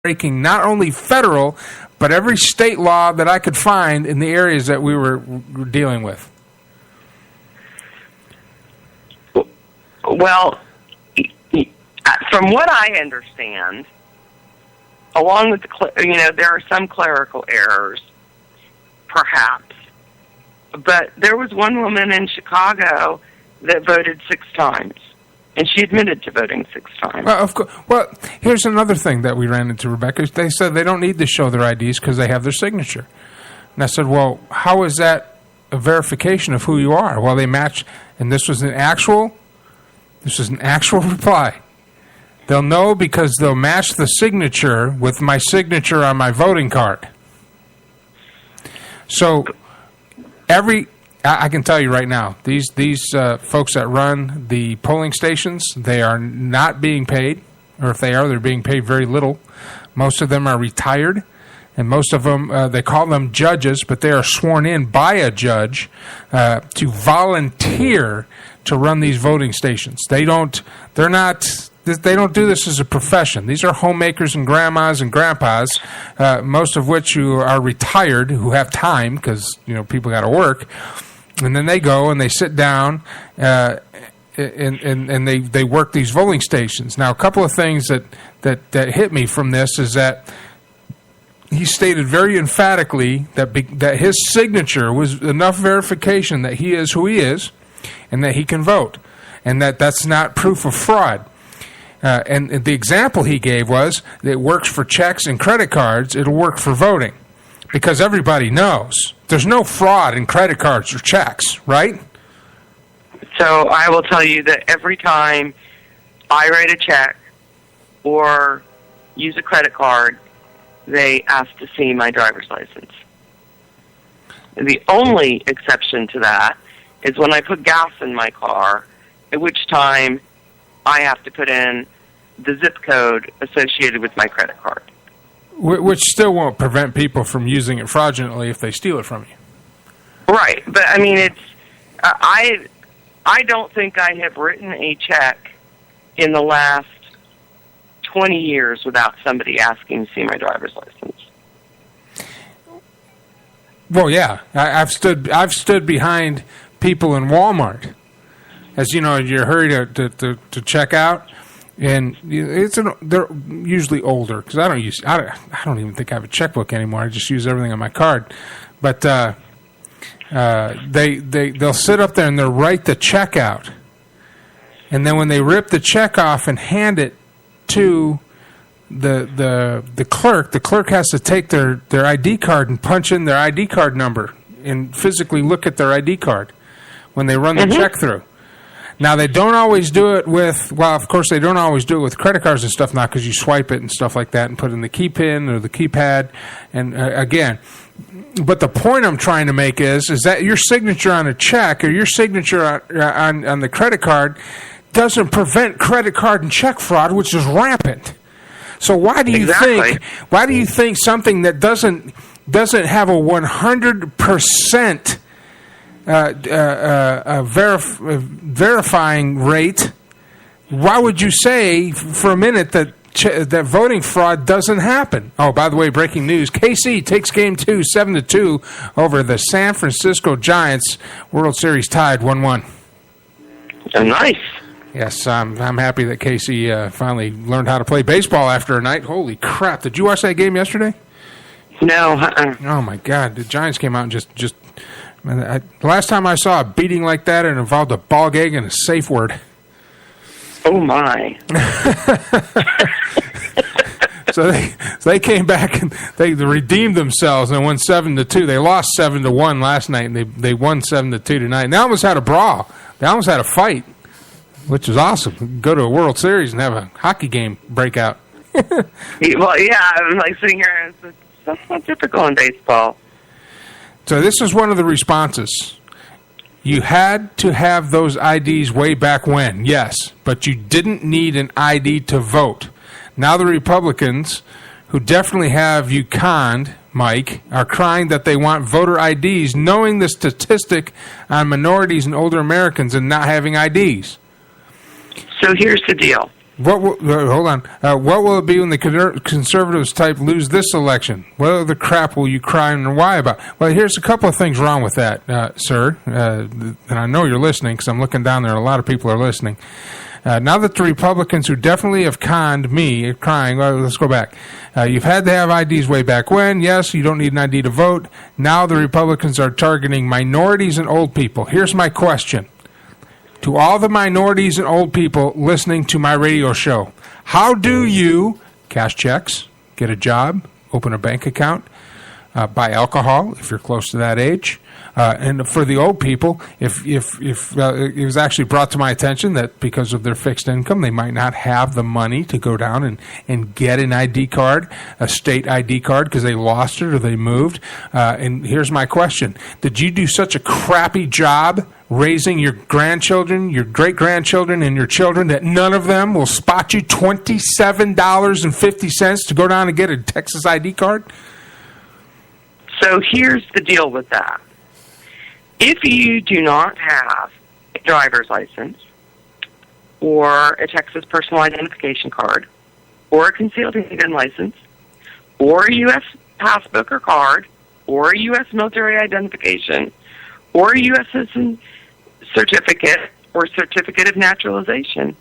breaking not only federal, but every state law that I could find in the areas that we were dealing with. Well, from what I understand, along with there are some clerical errors, perhaps, but there was one woman in Chicago that voted 6 times. And she admitted to voting 6 times. Well, of course. Well, here's another thing that we ran into, Rebecca. They said they don't need to show their IDs because they have their signature. And I said, well, how is that a verification of who you are? Well, they match, and this was an actual reply. They'll know because they'll match the signature with my signature on my voting card. So I can tell you right now, these folks that run the polling stations, they are not being paid, or if they are, they're being paid very little. Most of them are retired, and most of them, they call them judges, but they are sworn in by a judge to volunteer to run these voting stations. They don't do this as a profession. These are homemakers and grandmas and grandpas, most of which who are retired, who have time because people got to work. And then they go and they sit down and they work these voting stations. Now, a couple of things that hit me from this is that he stated very emphatically that his signature was enough verification that he is who he is and that he can vote, and that's not proof of fraud. And the example he gave was that it works for checks and credit cards. It'll work for voting because everybody knows. There's no fraud in credit cards or checks, right? So I will tell you that every time I write a check or use a credit card, they ask to see my driver's license. The only exception to that is when I put gas in my car, at which time I have to put in the zip code associated with my credit card. Which still won't prevent people from using it fraudulently if they steal it from you. Right, but I mean, it's I don't think I have written a check in the last 20 years without somebody asking to see my driver's license. Well, yeah, I've stood behind people in Walmart, as you're hurried to check out. And they're usually older because I don't even think I have a checkbook anymore. I just use everything on my card. But they'll sit up there and they'll write the check out, and then when they rip the check off and hand it to the clerk has to take their ID card and punch in their ID card number and physically look at their ID card when they run the check through. Now, they don't always do it with, of course, they don't always do it with credit cards and stuff now because you swipe it and stuff like that and put in the key pin or the keypad. And again, but the point I'm trying to make is that your signature on a check or your signature on the credit card doesn't prevent credit card and check fraud, which is rampant. So why do you think something that doesn't have a 100% verifying rate, why would you say for a minute that voting fraud doesn't happen? Oh, by the way, breaking news: KC takes Game 2 7-2 over the San Francisco Giants. World Series tied 1-1. Oh, nice. Yes, I'm happy that KC finally learned how to play baseball after a night. Holy crap! Did you watch that game yesterday? No. Oh my God! The Giants came out and just. The last time I saw a beating like that, it involved a ball gag and a safe word. Oh, my. So they came back and they redeemed themselves and won 7-2. They lost 7-1 last night, and they won 7-2 tonight. And they almost had a brawl. They almost had a fight, which was awesome. Go to a World Series and have a hockey game breakout. Well, yeah, I'm like sitting here, and that's not typical in baseball. So this is one of the responses. You had to have those IDs way back when, yes, but you didn't need an ID to vote. Now the Republicans, who definitely have you conned, Mike, are crying that they want voter IDs, knowing the statistic on minorities and older Americans and not having IDs. So here's the deal. Hold on. What will it be when the conservatives type lose this election? What other crap will you cry and why about? Well, here's a couple of things wrong with that, sir. And I know you're listening because I'm looking down there. A lot of people are listening. Now that the Republicans who definitely have conned me are crying, well, let's go back. You've had to have IDs way back when. Yes, you don't need an ID to vote. Now the Republicans are targeting minorities and old people. Here's my question. To all the minorities and old people listening to my radio show, how do you cash checks, get a job, open a bank account, buy alcohol if you're close to that age? And for the old people, if it was actually brought to my attention that because of their fixed income, they might not have the money to go down and get an ID card, a state ID card, because they lost it or they moved. And here's my question. Did you do such a crappy job raising your grandchildren, your great-grandchildren, and your children that none of them will spot you $27.50 to go down and get a Texas ID card? So here's the deal with that. If you do not have a driver's license or a Texas personal identification card or a concealed handgun license or a U.S. passbook or card or a U.S. military identification or a U.S. citizen certificate or certificate of naturalization,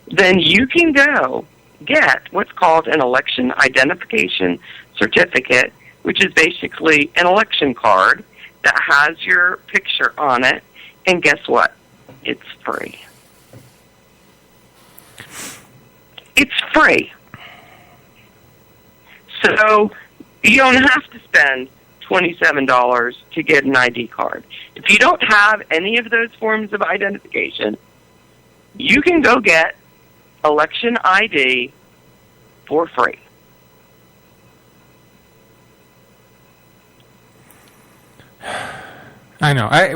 then you can go get what's called an election identification certificate, which is basically an election card that has your picture on it, and guess what? It's free. It's free. So you don't have to spend $27 to get an ID card. If you don't have any of those forms of identification, you can go get election ID for free. I know. I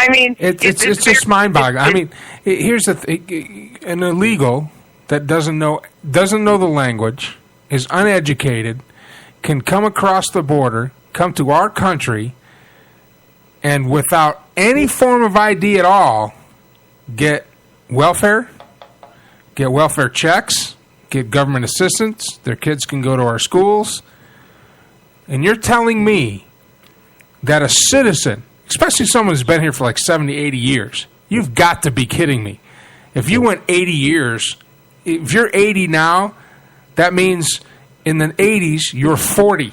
mean, it's just mind-boggling. I mean, here's the thing: an illegal that doesn't know the language, is uneducated, can come across the border, come to our country, and without any form of ID at all, get welfare checks, get government assistance. Their kids can go to our schools, and you're telling me that a citizen, especially someone who's been here for like 70, 80 years, you've got to be kidding me. If you went 80 years, if you're 80 now, that means in the 80s you're 40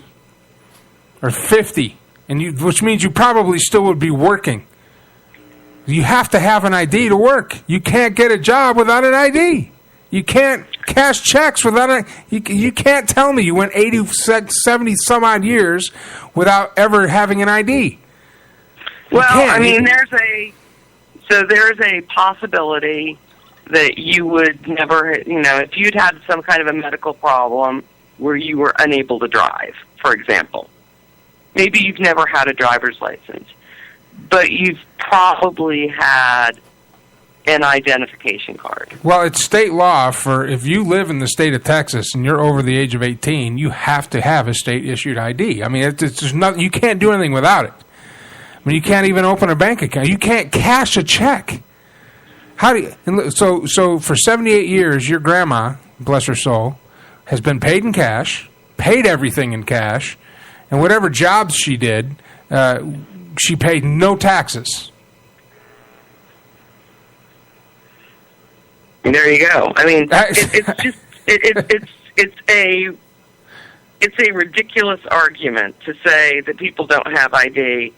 or 50, which means you probably still would be working. You have to have an ID to work. You can't get a job without an ID. You can't cash checks without you can't tell me you went 80, 70 some odd years without ever having an ID. Well, I mean, there's a possibility that you would never, if you'd had some kind of a medical problem where you were unable to drive, for example. Maybe you've never had a driver's license, but you've probably had an identification card. Well, it's state law for if you live in the state of Texas and you're over the age of 18, you have to have a state-issued ID. I mean, it's just nothing. You can't do anything without it. I mean, you can't even open a bank account. You can't cash a check. How do you? So for 78 years, your grandma, bless her soul, has been paid in cash, paid everything in cash, and whatever jobs she did, she paid no taxes. There you go. I mean, it's a ridiculous argument to say that people don't have ID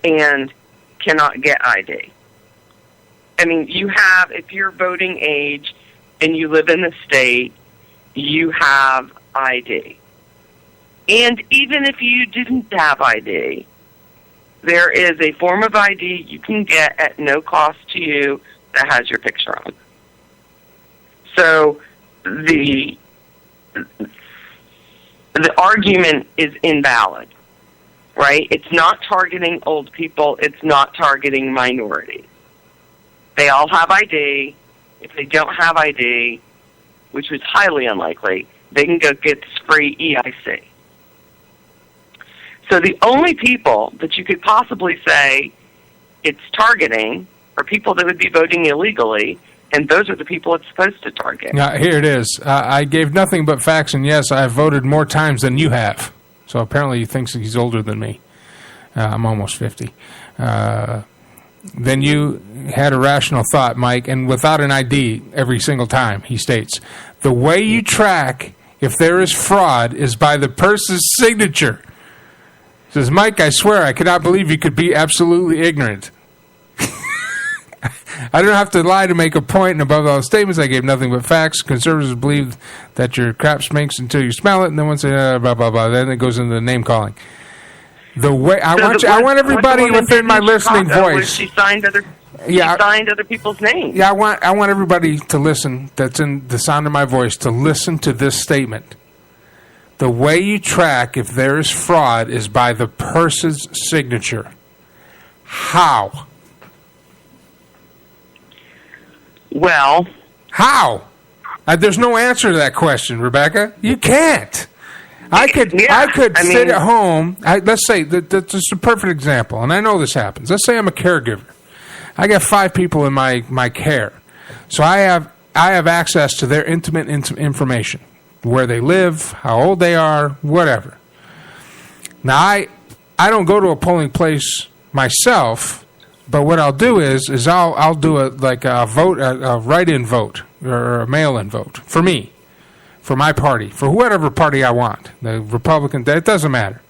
and cannot get ID. I mean, if you're voting age and you live in the state, you have ID. And even if you didn't have ID, there is a form of ID you can get at no cost to you that has your picture on. So the argument is invalid, right? It's not targeting old people. It's not targeting minorities. They all have ID. If they don't have ID, which is highly unlikely, they can go get this free EIC. So the only people that you could possibly say it's targeting are people that would be voting illegally and those are the people it's supposed to target. Now, here it is. I gave nothing but facts, and yes, I've voted more times than you have. So apparently he thinks he's older than me. I'm almost 50. Then you had a rational thought, Mike, and without an ID every single time, he states, the way you track if there is fraud is by the person's signature. Says, Mike, I swear I cannot believe you could be absolutely ignorant. I don't have to lie to make a point, and above all statements, I gave nothing but facts. Conservatives believe that your crap stinks until you smell it, and then once blah, blah, blah. Then it goes into the name calling. The way I want everybody within my listening voice. She signed other people's names. Yeah, I want everybody to listen. That's in the sound of my voice to listen to this statement. The way you track if there is fraud is by the person's signature. How? Well, how? There's no answer to that question, Rebecca. You can't. I could sit at home. Let's say that's a perfect example, and I know this happens. Let's say I'm a caregiver. I got 5 people in my care, so I have access to their intimate information, where they live, how old they are, whatever. Now I don't go to a polling place myself. But what I'll do is I'll do a write-in vote or a mail-in vote for me, for my party, for whatever party I want, the Republican. It doesn't matter.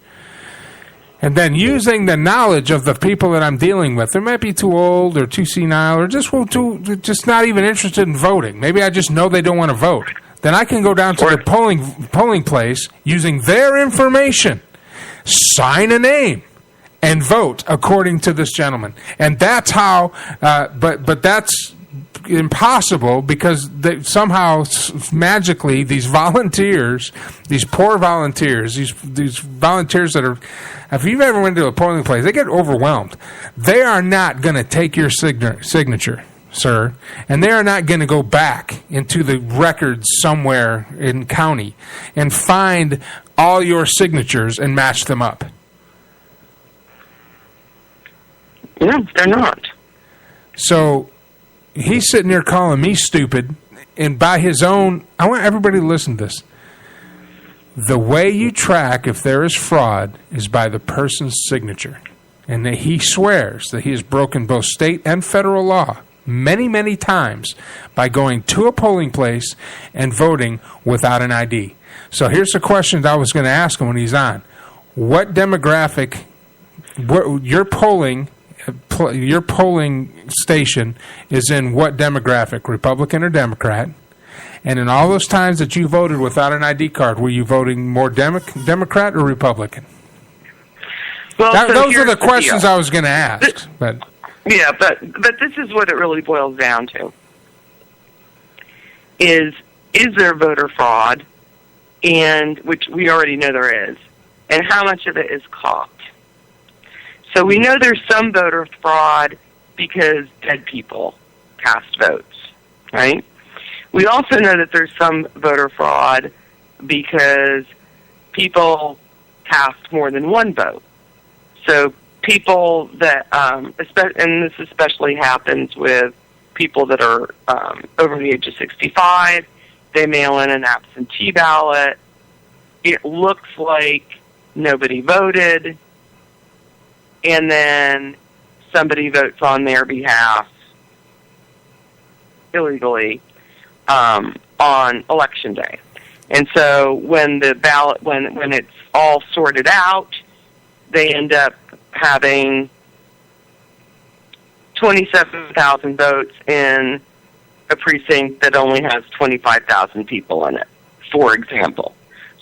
And then using the knowledge of the people that I'm dealing with, they might be too old or too senile or just not even interested in voting. Maybe I just know they don't want to vote. Then I can go down to the polling place using their information, sign a name, and vote according to this gentleman. And that's how, but that's impossible because somehow, magically, these volunteers, these poor volunteers, these volunteers that are, if you've ever went to a polling place, they get overwhelmed. They are not going to take your signature, sir, and they are not going to go back into the records somewhere in county and find all your signatures and match them up. No, they're not. So he's sitting there calling me stupid, and by his own, I want everybody to listen to this. The way you track if there is fraud is by the person's signature. And that he swears that he has broken both state and federal law many, many times by going to a polling place and voting without an ID. So here's the question I was going to ask him when he's on. What demographic, your polling station is in what demographic, Republican or Democrat? And in all those times that you voted without an ID card, were you voting more Democrat or Republican? Well, those are the questions I was going to ask. But this is what it really boils down to. Is there voter fraud, and which we already know there is, and how much of it is caught? So we know there's some voter fraud because dead people cast votes, right? We also know that there's some voter fraud because people cast more than one vote. So people that, and this especially happens with people that are over the age of 65, they mail in an absentee ballot. It looks like nobody voted, and then somebody votes on their behalf illegally on election day. And so when the ballot, when it's all sorted out, they end up having 27,000 votes in a precinct that only has 25,000 people in it, for example.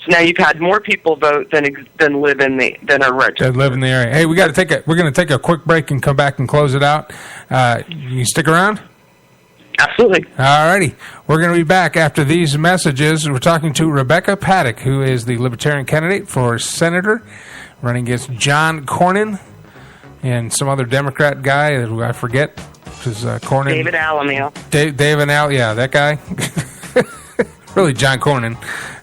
So now you've had more people vote than live in than are registered. That live in the area. Hey, we're going to take a quick break and come back and close it out. You stick around? Absolutely. All righty. We're going to be back after these messages. We're talking to Rebecca Paddock, who is the Libertarian candidate for senator, running against John Cornyn and some other Democrat guy who I forget. Cornyn. David Alamil. David Al, yeah, that guy. Really, John Cornyn.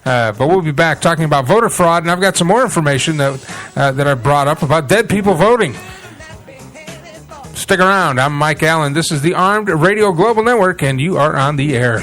But we'll be back talking about voter fraud, and I've got some more information that I brought up about dead people voting. Stick around. I'm Mike Allen. This is the Armed Radio Global Network, and you are on the air.